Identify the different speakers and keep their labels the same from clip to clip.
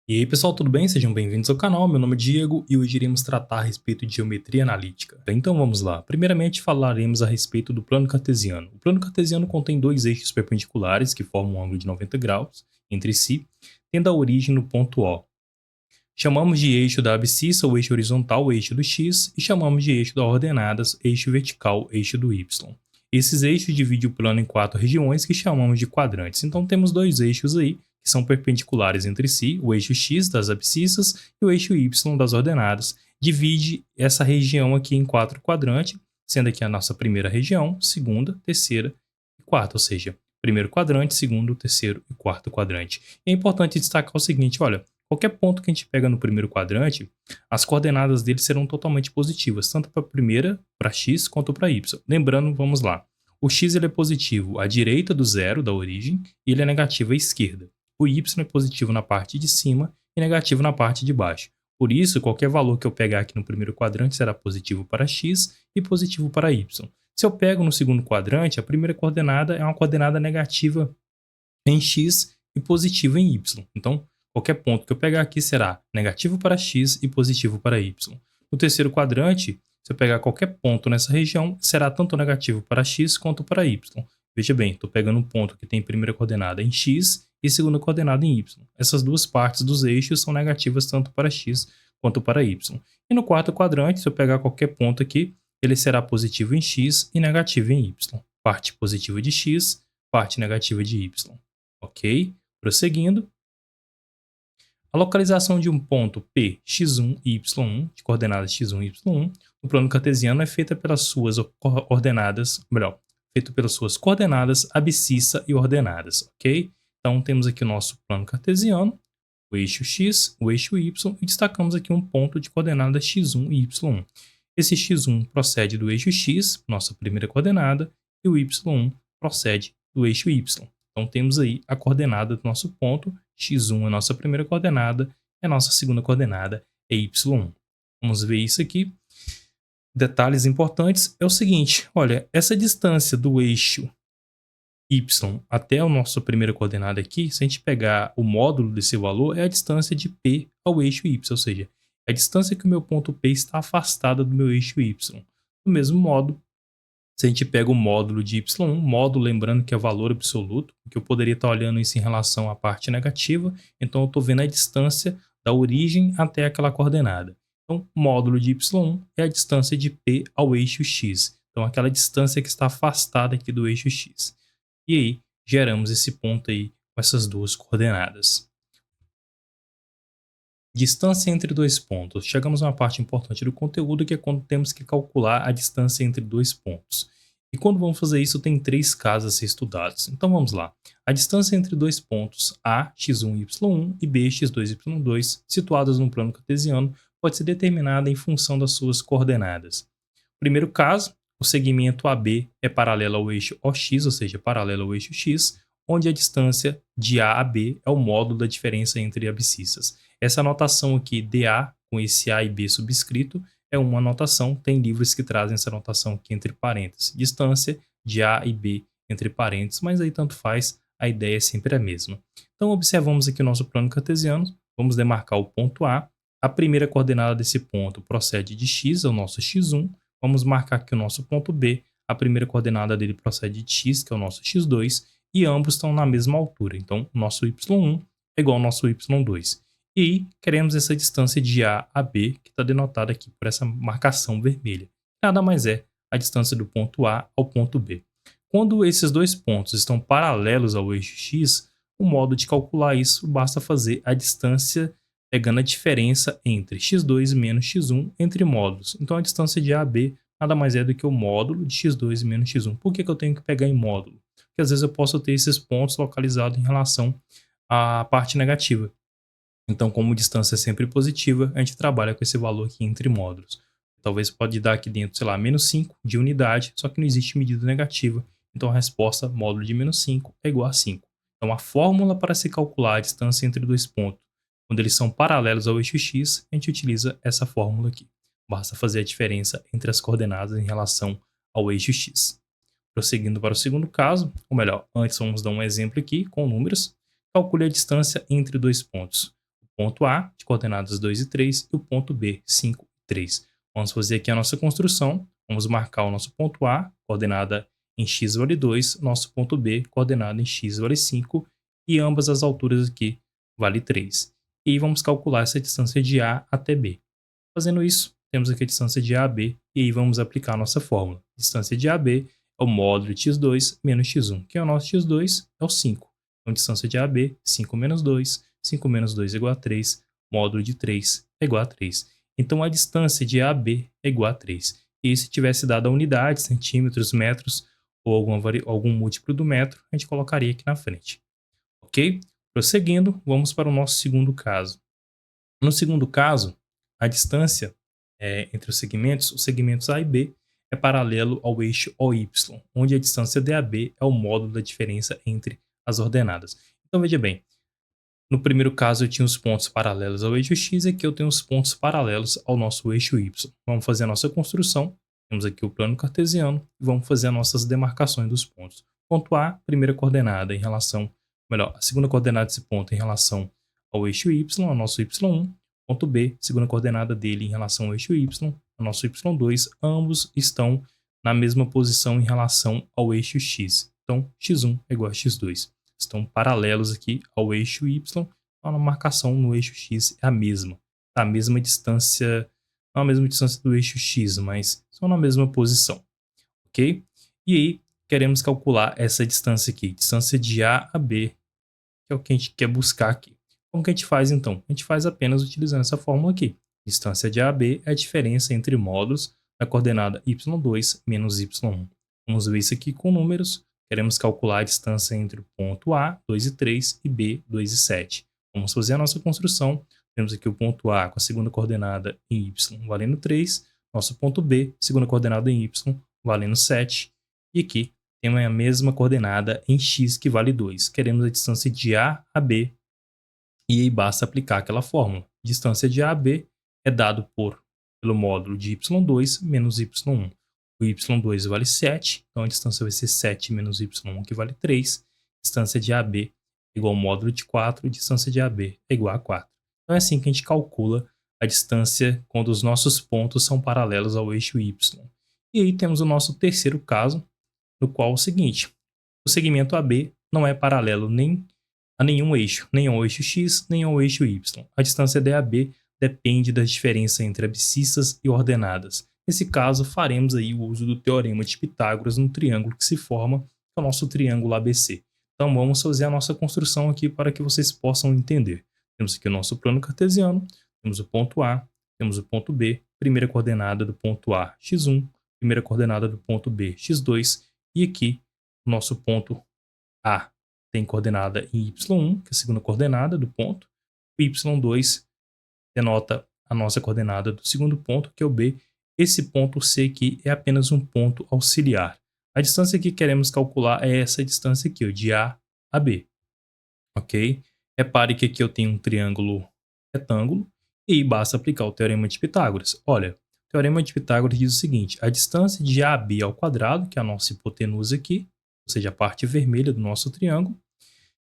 Speaker 1: E aí pessoal, tudo bem? Sejam bem-vindos ao canal, meu nome é Diego e hoje iremos tratar a respeito de geometria analítica. Então vamos lá, primeiramente falaremos a respeito do plano cartesiano. O plano cartesiano contém dois eixos perpendiculares que formam um ângulo de 90 graus entre si, tendo a origem no ponto O. Chamamos de eixo da abscissa o eixo horizontal, o eixo do x, e chamamos de eixo das ordenadas, eixo vertical, eixo do y. Esses eixos dividem o plano em quatro regiões que chamamos de quadrantes. Então temos dois eixos aí, que são perpendiculares entre si, o eixo x das abscissas e o eixo y das ordenadas. Divide essa região aqui em quatro quadrantes, sendo aqui a nossa primeira região, segunda, terceira e quarta, ou seja, primeiro quadrante, segundo, terceiro e quarto quadrante. E é importante destacar o seguinte, olha, qualquer ponto que a gente pega no primeiro quadrante, as coordenadas dele serão totalmente positivas, tanto para a primeira, para x, quanto para y. Lembrando, vamos lá, o x ele é positivo à direita do zero, da origem, e ele é negativo à esquerda. O y é positivo na parte de cima e negativo na parte de baixo. Por isso, qualquer valor que eu pegar aqui no primeiro quadrante será positivo para x e positivo para y. Se eu pego no segundo quadrante, a primeira coordenada é uma coordenada negativa em x e positiva em y. Então, qualquer ponto que eu pegar aqui será negativo para x e positivo para y. No terceiro quadrante, se eu pegar qualquer ponto nessa região, será tanto negativo para x quanto para y. Veja bem, estou pegando um ponto que tem primeira coordenada em x e segunda coordenada em y. Essas duas partes dos eixos são negativas tanto para x quanto para y. E no quarto quadrante, se eu pegar qualquer ponto aqui, ele será positivo em x e negativo em y. Parte positiva de x, parte negativa de y. Ok? Prosseguindo. A localização de um ponto P, x1 e y1, de coordenadas x1 e y1, no plano cartesiano é feita pelas suas coordenadas, melhor, feito pelas suas coordenadas abscissa e ordenadas, ok? Então temos aqui o nosso plano cartesiano, o eixo x, o eixo y, e destacamos aqui um ponto de coordenadas x1 e y1. Esse x1 procede do eixo x, nossa primeira coordenada, e o y1 procede do eixo y. Então temos aí a coordenada do nosso ponto, x1 é a nossa primeira coordenada, e a nossa segunda coordenada é y1. Vamos ver isso aqui. Detalhes importantes é o seguinte, olha, essa distância do eixo y até a nossa primeira coordenada aqui, se a gente pegar o módulo desse valor, é a distância de P ao eixo y, ou seja, é a distância que o meu ponto P está afastada do meu eixo y. Do mesmo modo, se a gente pega o módulo de y1, módulo lembrando que é valor absoluto, que eu poderia estar olhando isso em relação à parte negativa, então eu estou vendo a distância da origem até aquela coordenada. Então, módulo de y1 é a distância de P ao eixo x, então aquela distância que está afastada aqui do eixo x. E aí, geramos esse ponto aí com essas duas coordenadas. Distância entre dois pontos. Chegamos a uma parte importante do conteúdo, que é quando temos que calcular a distância entre dois pontos. E quando vamos fazer isso, tem três casos a ser estudados. Então vamos lá. A distância entre dois pontos A, x1 e y1 e B, x2 e y2, situados no plano cartesiano, pode ser determinada em função das suas coordenadas. Primeiro caso, o segmento AB é paralelo ao eixo OX, ou seja, paralelo ao eixo x, onde a distância de A a B é o módulo da diferença entre abscissas. Essa anotação aqui, DA, com esse A e B subscrito, é uma anotação, tem livros que trazem essa anotação aqui entre parênteses. Distância de A e B entre parênteses, mas aí tanto faz, a ideia é sempre a mesma. Então observamos aqui o nosso plano cartesiano, vamos demarcar o ponto A primeira coordenada desse ponto procede de x, é o nosso x1, vamos marcar aqui o nosso ponto B, a primeira coordenada dele procede de x, que é o nosso x2, e ambos estão na mesma altura, então o nosso y1 é igual ao nosso y2. E aí, queremos essa distância de A a B, que está denotada aqui por essa marcação vermelha. Nada mais é a distância do ponto A ao ponto B. Quando esses dois pontos estão paralelos ao eixo x, o modo de calcular isso basta fazer a distância pegando a diferença entre x2 menos x1 entre módulos. Então a distância de A a B nada mais é do que o módulo de x2 menos x1. Por que eu tenho que pegar em módulo? Porque às vezes eu posso ter esses pontos localizados em relação à parte negativa. Então, como distância é sempre positiva, a gente trabalha com esse valor aqui entre módulos. Talvez pode dar aqui dentro, sei lá, menos 5 de unidade, só que não existe medida negativa. Então, a resposta módulo de menos 5 é igual a 5. Então, a fórmula para se calcular a distância entre dois pontos, quando eles são paralelos ao eixo x, a gente utiliza essa fórmula aqui. Basta fazer a diferença entre as coordenadas em relação ao eixo x. Prosseguindo para o segundo caso, ou melhor, antes vamos dar um exemplo aqui com números. Calcule a distância entre dois pontos. ponto A, de coordenadas 2 e 3, e o ponto B, 5 e 3. Vamos fazer aqui a nossa construção. Vamos marcar o nosso ponto A, coordenada em x vale 2, nosso ponto B, coordenada em x vale 5, e ambas as alturas aqui vale 3. E vamos calcular essa distância de A até B. Fazendo isso, temos aqui a distância de A a B, e aí vamos aplicar a nossa fórmula. Distância de AB é o módulo de x2 menos x1, que é o nosso x2 é o 5. Então, distância de AB, 5 menos 2, 5 menos 2 é igual a 3, módulo de 3 é igual a 3. Então, a distância de AB é igual a 3. E se tivesse dado a unidade, centímetros, metros, ou algum múltiplo do metro, a gente colocaria aqui na frente. Ok? Prosseguindo, vamos para o nosso segundo caso. No segundo caso, a distância entre os segmentos A e B, é paralelo ao eixo OY, onde a distância DAB é o módulo da diferença entre as ordenadas. Então veja bem, no primeiro caso eu tinha os pontos paralelos ao eixo X, e aqui eu tenho os pontos paralelos ao nosso eixo Y. Vamos fazer a nossa construção, temos aqui o plano cartesiano, e vamos fazer as nossas demarcações dos pontos. Ponto A, primeira coordenada em relação, melhor, a segunda coordenada desse ponto em relação ao eixo Y, ao nosso Y1. Ponto B, segunda coordenada dele em relação ao eixo Y, o nosso Y2, ambos estão na mesma posição em relação ao eixo X. Então, x1 é igual a x2. Estão paralelos aqui ao eixo Y, então a marcação no eixo X é a mesma. Tá? A mesma distância, não a mesma distância do eixo X, mas são na mesma posição. Ok? E aí, queremos calcular essa distância aqui, distância de A a B, que é o que a gente quer buscar aqui. Como que a gente faz então? A gente faz apenas utilizando essa fórmula aqui. Distância de A a B é a diferença entre módulos da coordenada y2 menos y1. Vamos ver isso aqui com números. Queremos calcular a distância entre o ponto A, 2 e 3, e B, 2 e 7. Vamos fazer a nossa construção. Temos aqui o ponto A com a segunda coordenada em y valendo 3. Nosso ponto B, segunda coordenada em y, valendo 7. E aqui temos a mesma coordenada em x, que vale 2. Queremos a distância de A a B, e aí basta aplicar aquela fórmula. Distância de A a B é dado pelo módulo de y2 menos y1. O y2 vale 7, então a distância vai ser 7 menos y1, que vale 3. Distância de AB é igual ao módulo de 4, distância de AB é igual a 4. Então é assim que a gente calcula a distância quando os nossos pontos são paralelos ao eixo y. E aí temos o nosso terceiro caso, no qual é o seguinte: o segmento AB não é paralelo nem a nenhum eixo, nem ao eixo X, nem ao eixo Y. A distância DAB depende da diferença entre abscissas e ordenadas. Nesse caso, faremos aí o uso do teorema de Pitágoras no triângulo que se forma, que é o nosso triângulo ABC. Então vamos fazer a nossa construção aqui para que vocês possam entender. Temos aqui o nosso plano cartesiano, temos o ponto A, temos o ponto B, primeira coordenada do ponto A, x1, primeira coordenada do ponto B, x2, e aqui o nosso ponto A tem coordenada em y1, que é a segunda coordenada do ponto. O y2 denota a nossa coordenada do segundo ponto, que é o B. Esse ponto C aqui é apenas um ponto auxiliar. A distância que queremos calcular é essa distância aqui, ó, de A a B. Ok? Repare que aqui eu tenho um triângulo retângulo, e aí basta aplicar o teorema de Pitágoras. Olha, o teorema de Pitágoras diz o seguinte: a distância de AB ao quadrado, que é a nossa hipotenusa aqui, ou seja, a parte vermelha do nosso triângulo,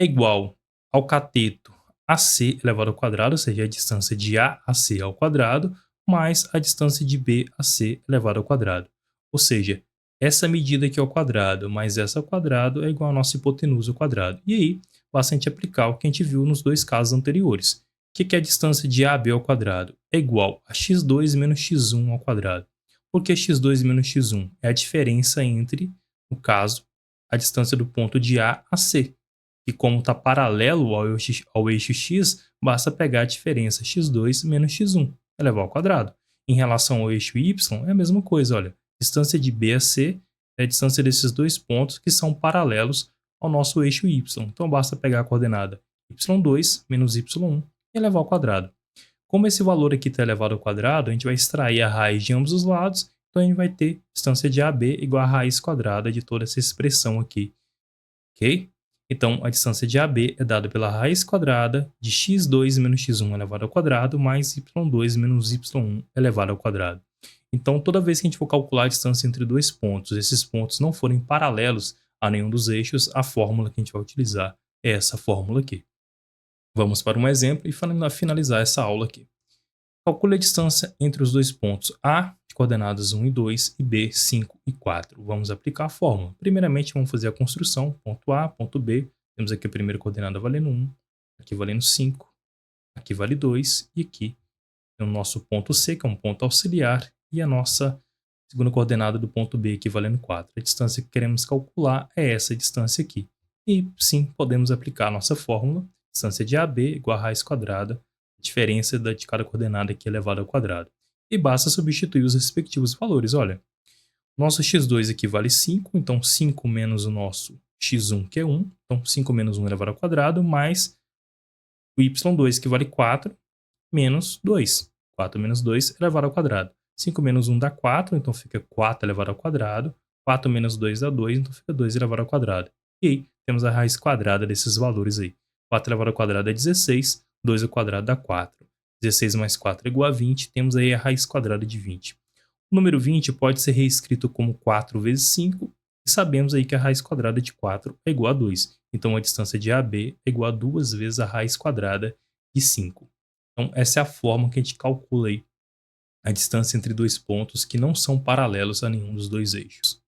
Speaker 1: é igual ao cateto AC elevado ao quadrado, ou seja, a distância de A a C ao quadrado, mais a distância de B a C elevado ao quadrado. Ou seja, essa medida aqui ao quadrado mais essa ao quadrado é igual à nossa hipotenusa ao quadrado. E aí, basta a gente aplicar o que a gente viu nos dois casos anteriores. O que é a distância de AB ao quadrado? É igual a x2 menos x1 ao quadrado. Por que x2 menos x1? É a diferença entre, no caso, a distância do ponto de A a C. E como está paralelo ao eixo X, basta pegar a diferença x2 menos x1 elevado ao quadrado. Em relação ao eixo Y, é a mesma coisa, olha. Distância de B a C é a distância desses dois pontos que são paralelos ao nosso eixo Y. Então basta pegar a coordenada y2 menos y1 e elevar ao quadrado. Como esse valor aqui está elevado ao quadrado, a gente vai extrair a raiz de ambos os lados, então a gente vai ter distância de AB igual a raiz quadrada de toda essa expressão aqui. Ok? Então, a distância de AB é dada pela raiz quadrada de x2 menos x1 elevado ao quadrado mais y2 menos y1 elevado ao quadrado. Então, toda vez que a gente for calcular a distância entre dois pontos, esses pontos não forem paralelos a nenhum dos eixos, a fórmula que a gente vai utilizar é essa fórmula aqui. Vamos para um exemplo e finalizar essa aula aqui. Calcule a distância entre os dois pontos A, de coordenadas 1 e 2, e B, 5 e 4. Vamos aplicar a fórmula. Primeiramente, vamos fazer a construção, ponto A, ponto B. Temos aqui a primeira coordenada valendo 1, aqui valendo 5, aqui vale 2, e aqui é o nosso ponto C, que é um ponto auxiliar, e a nossa segunda coordenada do ponto B, aqui valendo 4. A distância que queremos calcular é essa distância aqui. E sim, podemos aplicar a nossa fórmula. Distância de AB igual a raiz quadrada, diferença de cada coordenada aqui elevado ao quadrado. E basta substituir os respectivos valores. Olha, nosso x2 aqui vale 5, então 5 menos o nosso x1, que é 1. Então 5 menos 1 elevado ao quadrado, mais o y2, que vale 4, menos 2. 4 menos 2 elevado ao quadrado. 5 menos 1 dá 4, então fica 4 elevado ao quadrado. 4 menos 2 dá 2, então fica 2 elevado ao quadrado. E aí, temos a raiz quadrada desses valores aí. 4 elevado ao quadrado é 16, 2 ao quadrado dá 4. 16 mais 4 é igual a 20, temos aí a raiz quadrada de 20. O número 20 pode ser reescrito como 4 vezes 5, e sabemos aí que a raiz quadrada de 4 é igual a 2. Então a distância de AB é igual a 2 vezes a raiz quadrada de 5. Então essa é a forma que a gente calcula aí a distância entre dois pontos que não são paralelos a nenhum dos dois eixos.